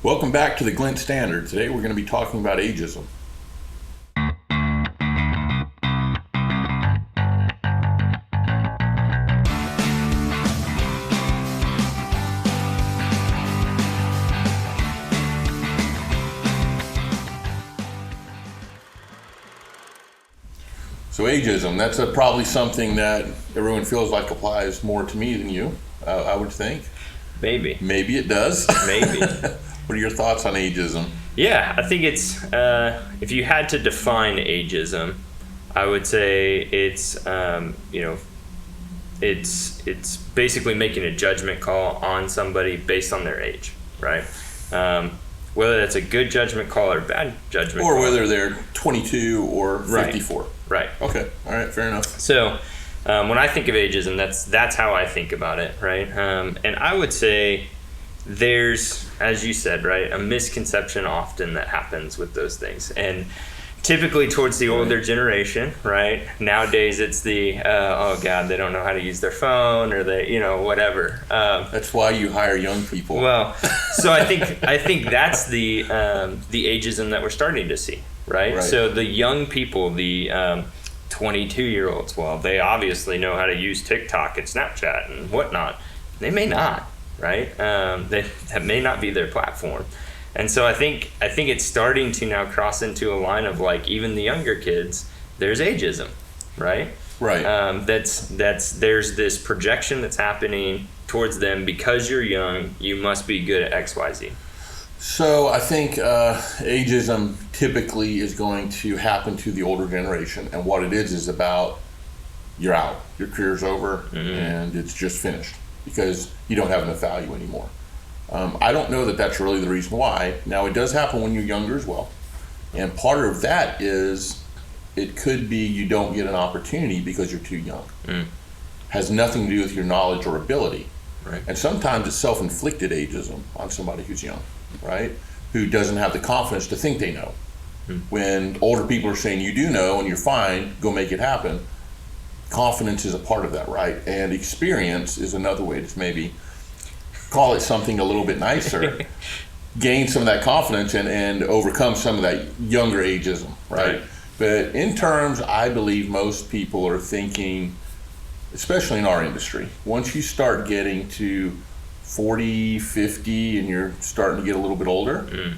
Welcome back to the Glint Standard. Today we're going to be talking about ageism. So ageism, that's probably something that everyone feels like applies more to me than you, I would think. Maybe. Maybe it does. Maybe. What are your thoughts on ageism? Yeah, I think it's, if you had to define ageism, I would say it's, it's basically making a judgment call on somebody based on their age, right? Whether that's a good judgment call or a bad judgment Or call. whether they're 22 or 54. Right. Okay, all right, fair enough. So when I think of ageism, that's how I think about it, right? And I would say there's, as you said, right, a misconception often that happens with those things. And typically towards the older generation, right? Nowadays it's the, oh God, they don't know how to use their phone, or they, whatever. That's why you hire young people. Well, so I think that's the ageism that we're starting to see, right? So the young people, the 22-year-olds, well, they obviously know how to use TikTok and Snapchat and whatnot. They may not, right? That may not be their platform. And so I think it's starting to now cross into a line of, like, even the younger kids, there's ageism, right? Right. There's this projection that's happening towards them because you're young, you must be good at XYZ. So I think ageism typically is going to happen to the older generation, and what it is about you're out, your career's over, and it's just finished because you don't have enough value anymore. I don't know that that's really the reason why. Now, it does happen when you're younger as well, and part of that is it could be you don't get an opportunity because you're too young. Has nothing to do with your knowledge or ability. Right. And sometimes it's self-inflicted ageism on somebody who's young, right? Who doesn't have the confidence to think they know. When older people are saying you do know and you're fine, go make it happen, confidence is a part of that, right? And experience is another way to maybe call it something a little bit nicer, gain some of that confidence and overcome some of that younger ageism, right? But in terms, I believe most people are thinking, especially in our industry, once you start getting to 40, 50, and you're starting to get a little bit older,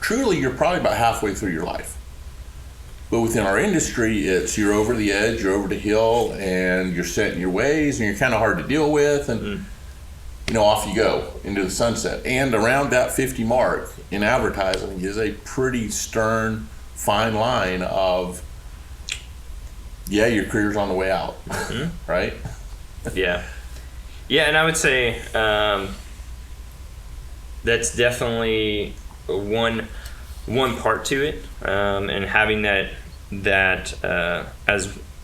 truly you're probably about halfway through your life. But within our industry, it's you're over the edge, you're over the hill, and you're set in your ways, and you're kind of hard to deal with, and off you go into the sunset. And around that 50 mark in advertising is a pretty stern, fine line of, yeah, your career's on the way out, right? Yeah, and I would say that's definitely one part to it, and having that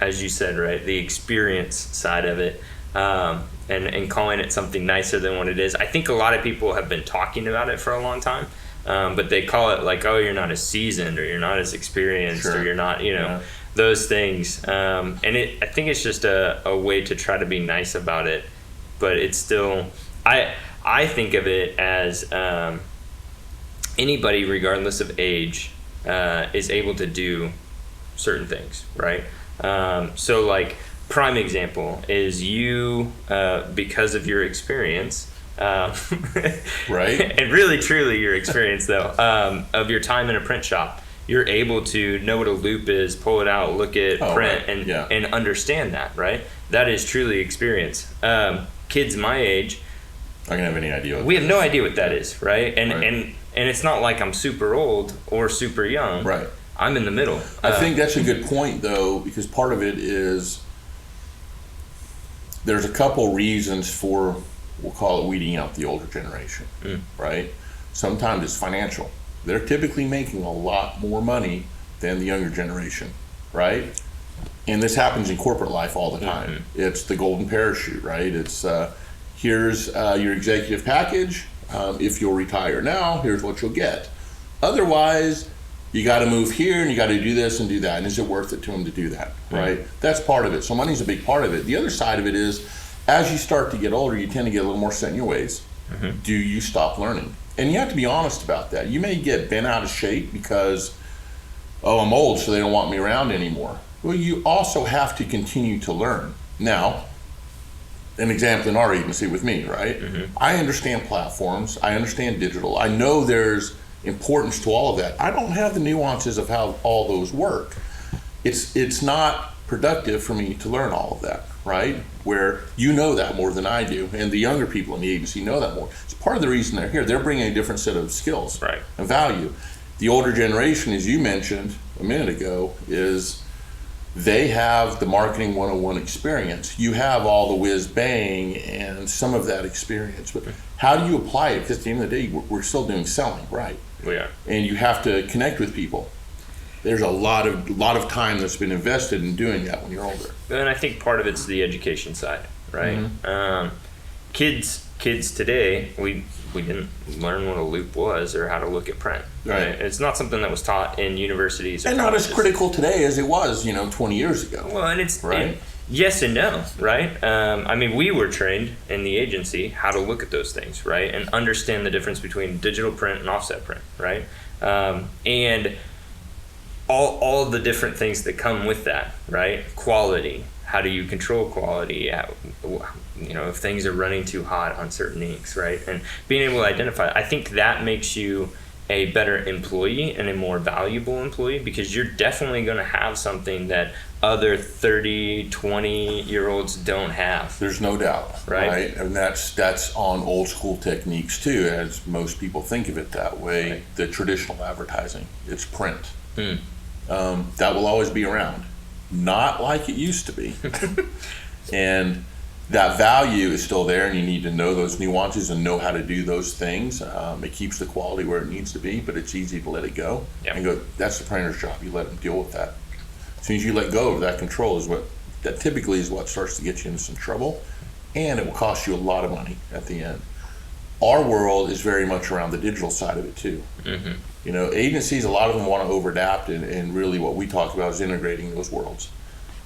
as you said, right, the experience side of it, and calling it something nicer than what it is. I think a lot of people have been talking about it for a long time, but they call it like, oh, you're not as seasoned, or you're not as experienced, or you're not, those things. And I think it's just a way to try to be nice about it, but it's still, I think of it as anybody, regardless of age, is able to do certain things, right? So, like, prime example is you, because of your experience, right? And really, truly your experience, though, of your time in a print shop, you're able to know what a loop is, pull it out, look at print, and understand that, right? That is truly experience. Kids my age, I don't have any idea. We have no idea what that is, right? And it's not like I'm super old or super young. Right. I'm in the middle. I think that's a good point, though, because part of it is there's a couple reasons for, we'll call it, weeding out the older generation, right? Sometimes it's financial. They're typically making a lot more money than the younger generation, right? And this happens in corporate life all the time. It's the golden parachute, right? It's here's your executive package. If you'll retire now, here's what you'll get. Otherwise, you got to move here and you got to do this and do that. And is it worth it to them to do that, right? That's part of it. So money's a big part of it. The other side of it is, as you start to get older, you tend to get a little more set in your ways. Do you stop learning? And you have to be honest about that. You may get bent out of shape because, oh, I'm old, so they don't want me around anymore. Well, you also have to continue to learn. Now, an example in our agency with me, right? Mm-hmm. I understand platforms. I understand digital. I know there's importance to all of that. I don't have the nuances of how all those work. It's not productive for me to learn all of that, right? Where you know that more than I do, and the younger people in the agency know that more. It's part of the reason they're here. They're bringing a different set of skills and value. The older generation, as you mentioned a minute ago, is they have the marketing 101 experience. You have all the whiz bang and some of that experience, but how do you apply it? Because at the end of the day, we're still doing selling, right? We are. And you have to connect with people. There's a lot of time that's been invested in doing that when you're older. And I think part of it's the education side, right? Mm-hmm. Kids today, we didn't learn what a loop was or how to look at print. Right. It's not something that was taught in universities. And not as critical today as it was, 20 years ago. Well, and it's right. Yes and no, right? I mean, we were trained in the agency how to look at those things, right, and understand the difference between digital print and offset print, right? And all of the different things that come with that, right? Quality. How do you control quality? If things are running too hot on certain inks, right? And being able to identify, I think that makes you a better employee and a more valuable employee, because you're definitely going to have something that other 30, 20-year-olds don't have. There's no doubt, right? And that's on old school techniques too, as most people think of it that way. Right. The traditional advertising, it's print. That will always be around. Not like it used to be. And that value is still there, and you need to know those nuances and know how to do those things. It keeps the quality where it needs to be, but it's easy to let it go and go, that's the printer's job. You let them deal with that. As soon as you let go of that control that typically is what starts to get you into some trouble, and it will cost you a lot of money at the end. Our world is very much around the digital side of it too. Mm-hmm. Agencies, a lot of them want to over-adapt, and really what we talk about is integrating those worlds.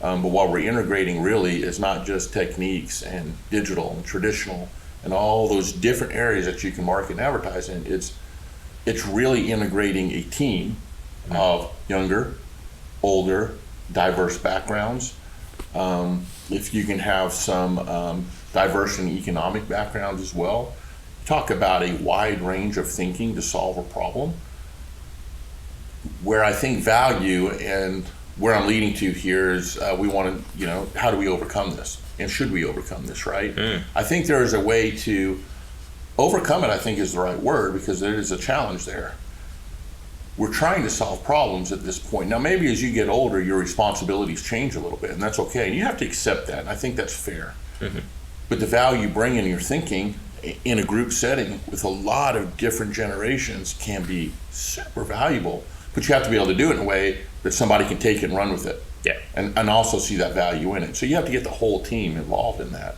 But what we're integrating really is not just techniques and digital and traditional and all those different areas that you can market and advertise in. It's really integrating a team of younger, older, diverse backgrounds. If you can have some diverse and economic backgrounds as well. Talk about a wide range of thinking to solve a problem. Where I think value and where I'm leading to here is we want to, how do we overcome this? And should we overcome this, right? I think there is a way to overcome it, I think is the right word, because there is a challenge there. We're trying to solve problems at this point. Now, maybe as you get older, your responsibilities change a little bit, and that's okay. And you have to accept that, and I think that's fair. Mm-hmm. But the value you bring in your thinking in a group setting with a lot of different generations can be super valuable. But you have to be able to do it in a way that somebody can take it and run with it. Yeah. And also see that value in it. So you have to get the whole team involved in that.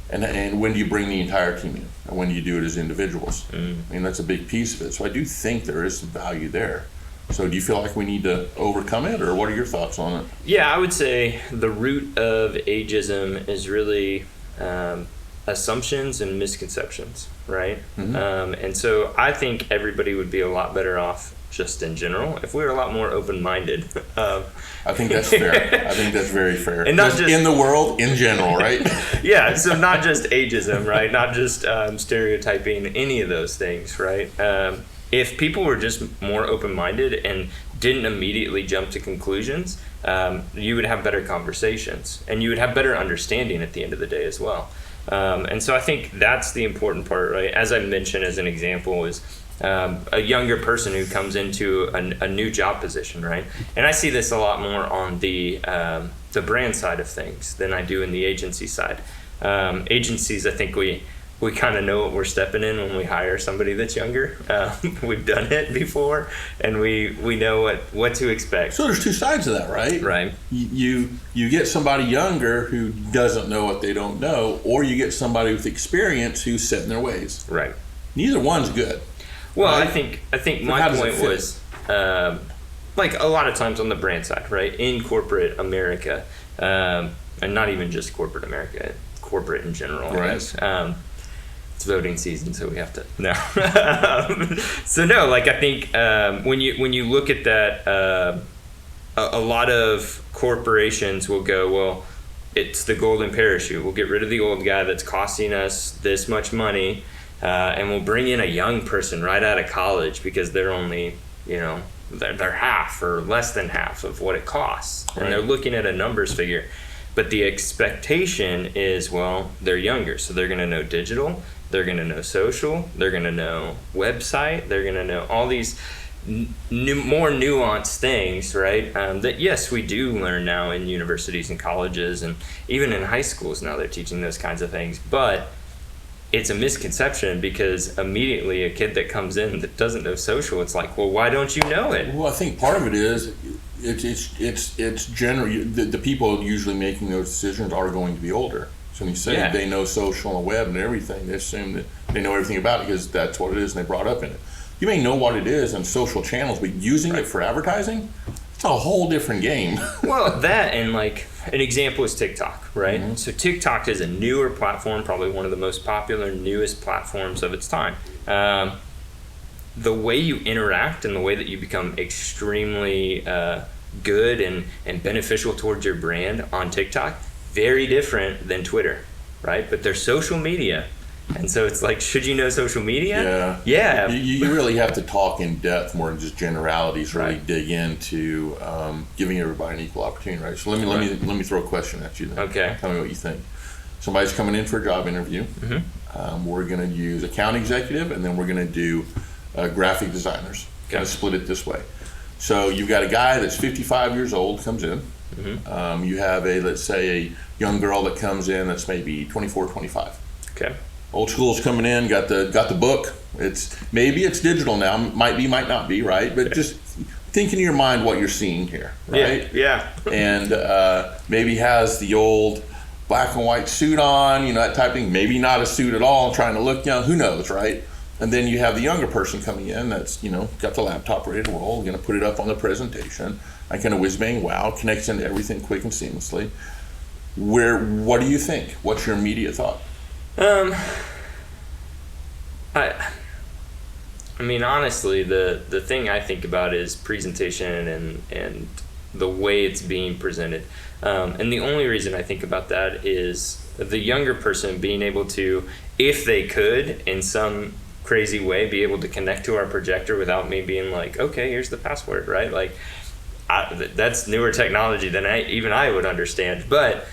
And when do you bring the entire team in? And when do you do it as individuals? I mean, that's a big piece of it. So I do think there is some value there. So do you feel like we need to overcome it, or what are your thoughts on it? Yeah, I would say the root of ageism is really assumptions and misconceptions, right? Mm-hmm. And so I think everybody would be a lot better off just in general if we were a lot more open-minded. I think that's fair. I think that's very fair. And not just in the world in general, right? Yeah, so not just ageism, right? Not just stereotyping, any of those things, right? If people were just more open-minded and didn't immediately jump to conclusions, you would have better conversations, and you would have better understanding at the end of the day as well. And so I think that's the important part, right? As I mentioned as an example is a younger person who comes into a new job position, right? And I see this a lot more on the brand side of things than I do in the agency side. Agencies, I think we kind of know what we're stepping in when we hire somebody that's younger. We've done it before, and we know what to expect. So there's two sides of that, right? Right. You get somebody younger who doesn't know what they don't know, or you get somebody with experience who's set in their ways. Right. Neither one's good. Well, right? I think my point was, like a lot of times on the brand side, right? In corporate America, and not even just corporate America, corporate in general, right? It's It's voting season, so we have to no. So no, like I think when you look at that, a lot of corporations will go, well, it's the golden parachute. We'll get rid of the old guy that's costing us this much money, and we'll bring in a young person right out of college because they're only, they're half or less than half of what it costs. Right. And they're looking at a numbers figure. But the expectation is, well, they're younger, so they're going to know digital, they're going to know social, they're going to know website, they're going to know all these more nuanced things, right? That yes, we do learn now in universities and colleges, and even in high schools now they're teaching those kinds of things. But it's a misconception because immediately a kid that comes in that doesn't know social, it's like, well, why don't you know it? Well, I think part of it is it's generally the people usually making those decisions are going to be older. So when you say they know social and web and everything, they assume that they know everything about it because that's what it is and they brought up in it. You may know what it is on social channels, but using it for advertising, it's a whole different game. Well, that and like an example is TikTok, right? Mm-hmm. So TikTok is a newer platform, probably one of the most popular, newest platforms of its time. The way you interact and the way that you become extremely good and beneficial towards your brand on TikTok, very different than Twitter, right? But they're social media. And so it's like, should you know social media? Yeah. You really have to talk in depth more than just generalities, really dig into giving everybody an equal opportunity, right? So let me throw a question at you then. Okay. Tell me what you think. Somebody's coming in for a job interview. Mm-hmm. We're going to use account executive, and then we're going to do graphic designers. Okay. Kind of split it this way. So you've got a guy that's 55 years old, comes in. Mm-hmm. You have let's say a young girl that comes in that's maybe 24, 25. Okay. Old school's coming in, got the book. Maybe it's digital now, might be, might not be, right? But just think in your mind what you're seeing here, right? Yeah. And maybe has the old black and white suit on, that type of thing. Maybe not a suit at all, trying to look young. Who knows, right? And then you have the younger person coming in that's, got the laptop ready to roll, going to put it up on the presentation. I kind of whiz bang, wow, connects into everything quick and seamlessly. What do you think? What's your immediate thought? I mean, honestly, the thing I think about is presentation and the way it's being presented. And the only reason I think about that is the younger person being able to, if they could, in some crazy way, be able to connect to our projector without me being like, okay, here's the password, right? Like, that's newer technology than I would understand. But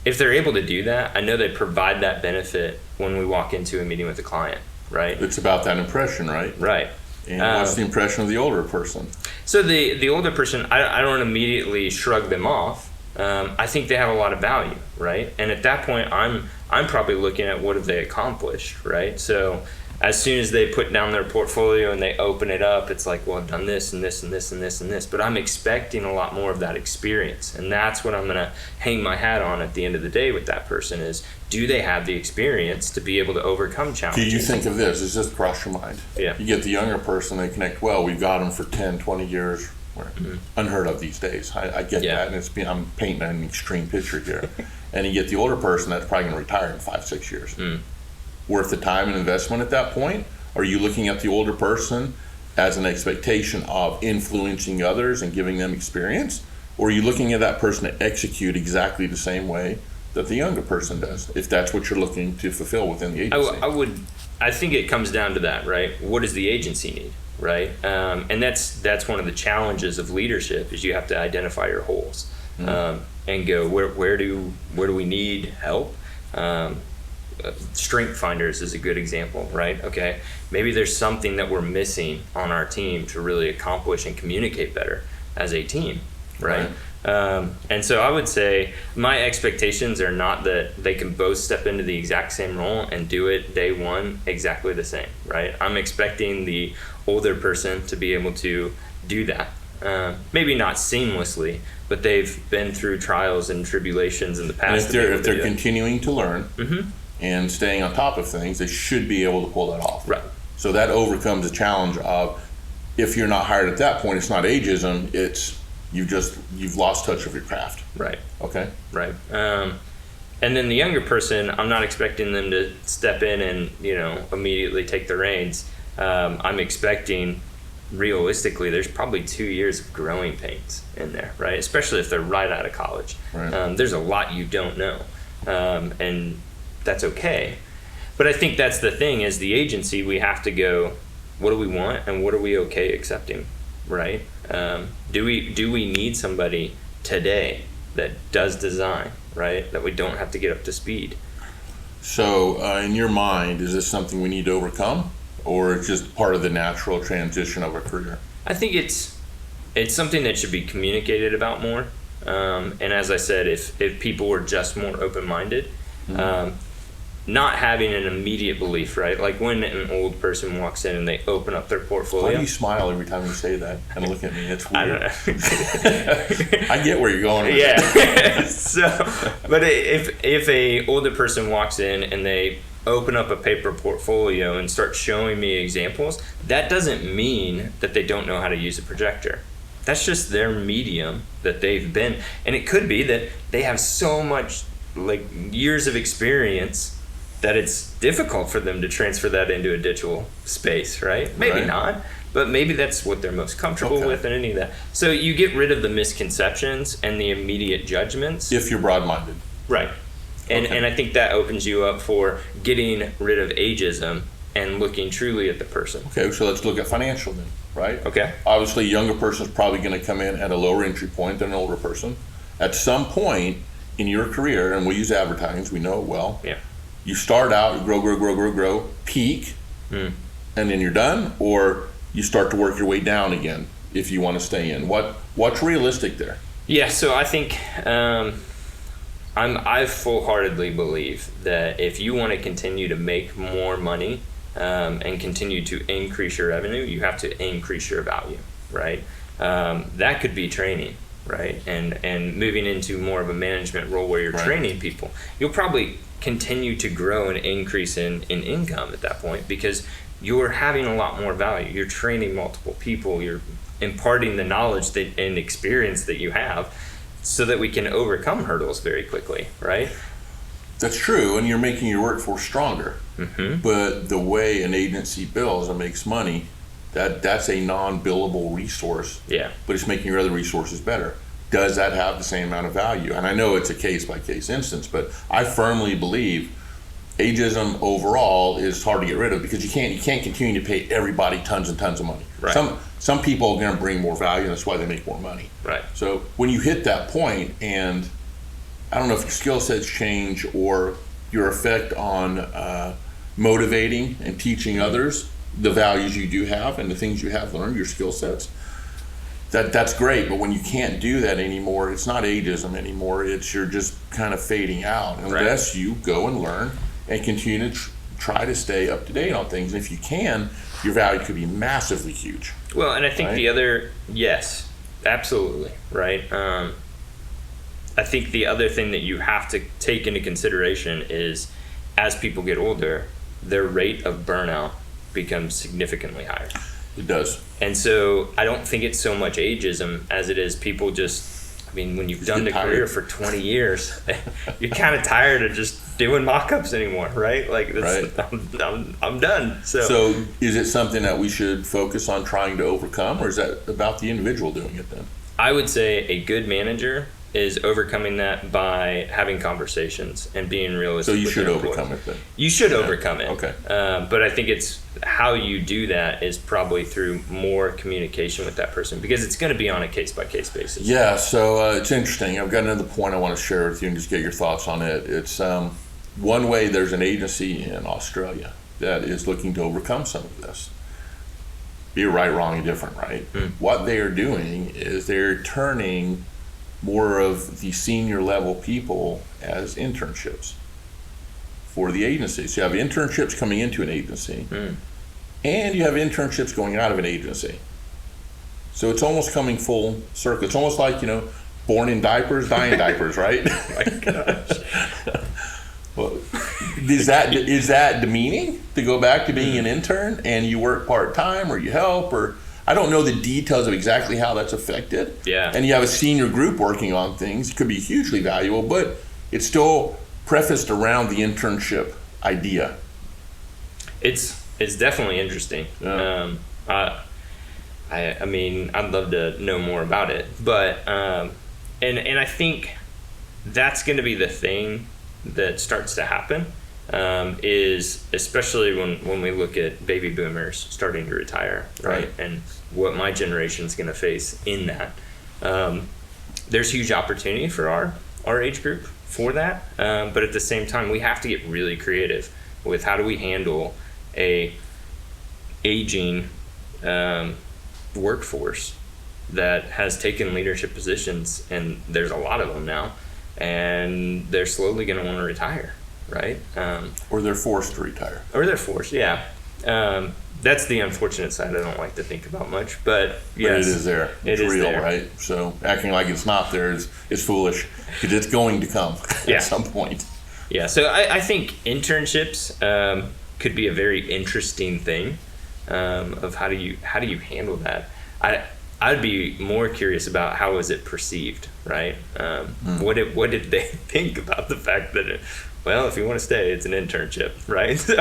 if they're able to do that, I know they provide that benefit when we walk into a meeting with a client, right? It's about that impression, right? Right. And what's the impression of the older person? So the older person, I don't immediately shrug them off. I think they have a lot of value, right? And at that point, I'm probably looking at what have they accomplished, right? So as soon as they put down their portfolio and they open it up, it's like, well, I've done this and this and this and this and this, but I'm expecting a lot more of that experience. And that's what I'm going to hang my hat on at the end of the day with that person is, do they have the experience to be able to overcome challenges? Do you think of this? Does this cross your mind? Yeah. You get the younger person, they connect well. We've got them for 10, 20 years. Unheard of these days. I get that, and I'm painting an extreme picture here. And you get the older person that's probably going to retire in 5-6 years. Worth the time and investment at that point? Are you looking at the older person as an expectation of influencing others and giving them experience? Or are you looking at that person to execute exactly the same way that the younger person does, if that's what you're looking to fulfill within the agency? I think it comes down to that, right? What does the agency need, right? And that's one of the challenges of leadership is you have to identify your holes and go, where do we need help? Strength finders is a good example, right? Okay, maybe there's something that we're missing on our team to really accomplish and communicate better as a team, right? And so I would say my expectations are not that they can both step into the exact same role and do it day one exactly the same, right? I'm expecting the older person to be able to do that. Maybe not seamlessly, but they've been through trials and tribulations in the past. And if they're continuing to learn and staying on top of things, they should be able to pull that off. Right. So that overcomes the challenge of, if you're not hired at that point, it's not ageism, it's you've lost touch of your craft. Right. Okay. Right. And then the younger person, I'm not expecting them to step in and, immediately take the reins. I'm expecting, realistically, there's probably 2 years of growing pains in there, right? Especially if they're right out of college. Right. There's a lot you don't know, and that's okay. But I think that's the thing, as the agency, we have to go, what do we want and what are we okay accepting, right? Do we need somebody today that does design, right? That we don't have to get up to speed. So in your mind, is this something we need to overcome, or it's just part of the natural transition of a career? I think it's something that should be communicated about more. And as I said, if people were just more open-minded, not having an immediate belief, right? Like when an old person walks in and they open up their portfolio. Why do you smile every time you say that and look at me? It's weird. I don't know. I get where you're going with it. But if a older person walks in and they open up a paper portfolio and start showing me examples, that doesn't mean that they don't know how to use a projector. That's just their medium that they've been. And it could be that they have so much, like, years of experience that it's difficult for them to transfer that into a digital space, right? Maybe not, but maybe that's what they're most comfortable with and any of that. So you get rid of the misconceptions and the immediate judgments. If you're broad-minded. Right. And I think that opens you up for getting rid of ageism and looking truly at the person. Okay, so let's look at financial then, right? Okay. Obviously, a younger person is probably going to come in at a lower entry point than an older person. At some point in your career, and we use advertising, we know it well. Yeah. You start out, grow, peak, and then you're done, or you start to work your way down again if you want to stay in. What's realistic there? Yeah, so I think I full-heartedly believe that if you want to continue to make more money and continue to increase your revenue, you have to increase your value, right? That could be training, right? And moving into more of a management role where you're training people, you'll probably continue to grow and increase in income at that point because you're having a lot more value. You're training multiple people. You're imparting the knowledge and experience that you have so that we can overcome hurdles very quickly, right? That's true, and you're making your workforce stronger. Mm-hmm. But the way an agency bills and makes money, that's a non-billable resource. Yeah. But it's making your other resources better. Does that have the same amount of value? And I know it's a case-by-case instance, but I firmly believe ageism overall is hard to get rid of because you can't continue to pay everybody tons and tons of money. Right. Some people are going to bring more value, and that's why they make more money. Right. So when you hit that point, and I don't know if your skill sets change or your effect on motivating and teaching others the values you do have and the things you have learned, your skill sets, that's great. But when you can't do that anymore, it's not ageism anymore. It's you're just kind of fading out unless you go and learn and continue to try to stay up to date on things. And if you can, your value could be massively huge. Well, and I think the other, yes, absolutely, right? I think the other thing that you have to take into consideration is as people get older, their rate of burnout becomes significantly higher. It does. And so I don't think it's so much ageism as it is people when you've done the career for 20 years, you're kind of tired of just doing mock-ups anymore, right? Like, I'm done. So is it something that we should focus on trying to overcome, or is that about the individual doing it then? I would say a good manager is overcoming that by having conversations and being realistic. So you should overcome it then? You should overcome it. Okay. But I think it's how you do that is probably through more communication with that person because it's going to be on a case-by-case basis. Yeah, so it's interesting. I've got another point I want to share with you and just get your thoughts on it. It's one way there's an agency in Australia that is looking to overcome some of this. Be right, wrong, and different, right? What they are doing is they're turning more of the senior level people as internships for the agency. So you have internships coming into an agency and you have internships going out of an agency. So it's almost coming full circle. It's almost like, born in diapers, die in diapers, right? Oh my gosh. Well, is that demeaning to go back to being an intern and you work part-time or you help, or I don't know the details of exactly how that's affected. Yeah. And you have a senior group working on things. It could be hugely valuable, but it's still prefaced around the internship idea? It's definitely interesting. Yeah. I mean, I'd love to know more about it, but and I think that's going to be the thing that starts to happen, is especially when we look at baby boomers starting to retire, right? And what my generation is going to face in that. There's huge opportunity for our age group for that, but at the same time, we have to get really creative with how do we handle a aging workforce that has taken leadership positions, and there's a lot of them now, and they're slowly going to want to retire, right? Or they're forced to retire. Or they're forced, yeah. That's the unfortunate side I don't like to think about much, but yes. But it is there. It's real, there. Right? So acting like it's not there is foolish, because it's going to come at some point. Yeah, so I think internships could be a very interesting thing, of how do you handle that. I'd be more curious about how was it perceived, right? What did they think about the fact that well, if you want to stay, it's an internship, right? So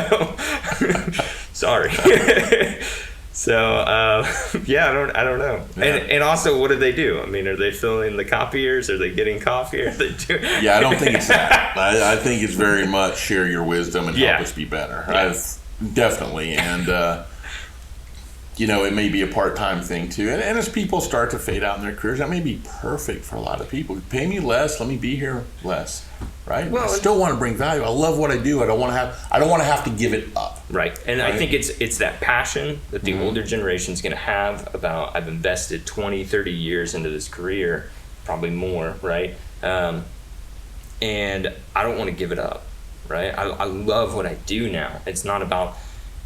sorry. So yeah, I don't know. Yeah. And also, what do they do? I mean, are they filling the copiers? Are they getting coffee? Are they doing? Yeah, I don't think it's that. I think it's very much share your wisdom and help us be better. Yeah. Definitely, and it may be a part-time thing too. And as people start to fade out in their careers, that may be perfect for a lot of people. Pay me less, let me be here less, right? Well, I still want to bring value. I love what I do. I don't want to have to give it up. Right. And I think it's that passion that the older generation is going to have about, I've invested 20, 30 years into this career, probably more, right? And I don't want to give it up, right? I love what I do now. It's not about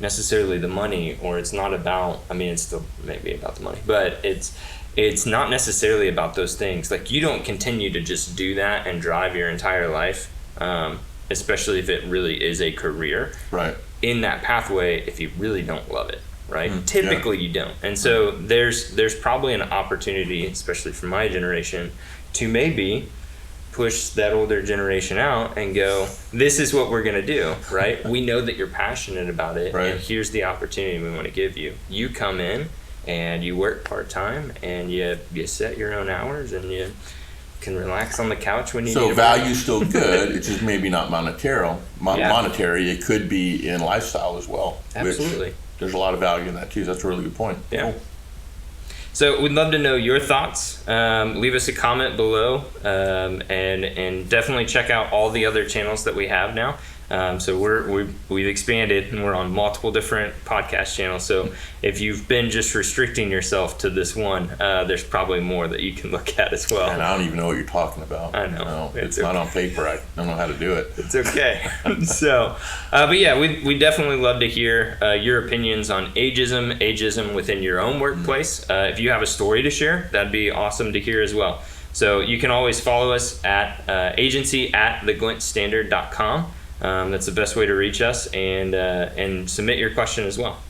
necessarily the money, or it's not about, I mean, it's still maybe about the money, but it's not necessarily about those things. Like, you don't continue to just do that and drive your entire life, especially if it really is a career. Right. In that pathway, if you really don't love it, right? Typically you don't. And so there's probably an opportunity, especially for my generation, to maybe push that older generation out and go, this is what we're going to do, right? We know that you're passionate about it, and here's the opportunity we want to give you. You come in and you work part-time, and you set your own hours, and you can relax on the couch when you need. So value's still good. It's just maybe not monetary. It could be in lifestyle as well. Absolutely. There's a lot of value in that too. That's a really good point. Yeah. Cool. So we'd love to know your thoughts. Leave us a comment below, and definitely check out all the other channels that we have now. So we've expanded, and we're on multiple different podcast channels. So if you've been just restricting yourself to this one, there's probably more that you can look at as well. And I don't even know what you're talking about. I know. No, it's not on paper. I don't know how to do it. It's okay. So, but yeah, we definitely love to hear your opinions on ageism within your own workplace. If you have a story to share, that'd be awesome to hear as well. So you can always follow us at agency@theglintstandard.com. That's the best way to reach us, and submit your question as well.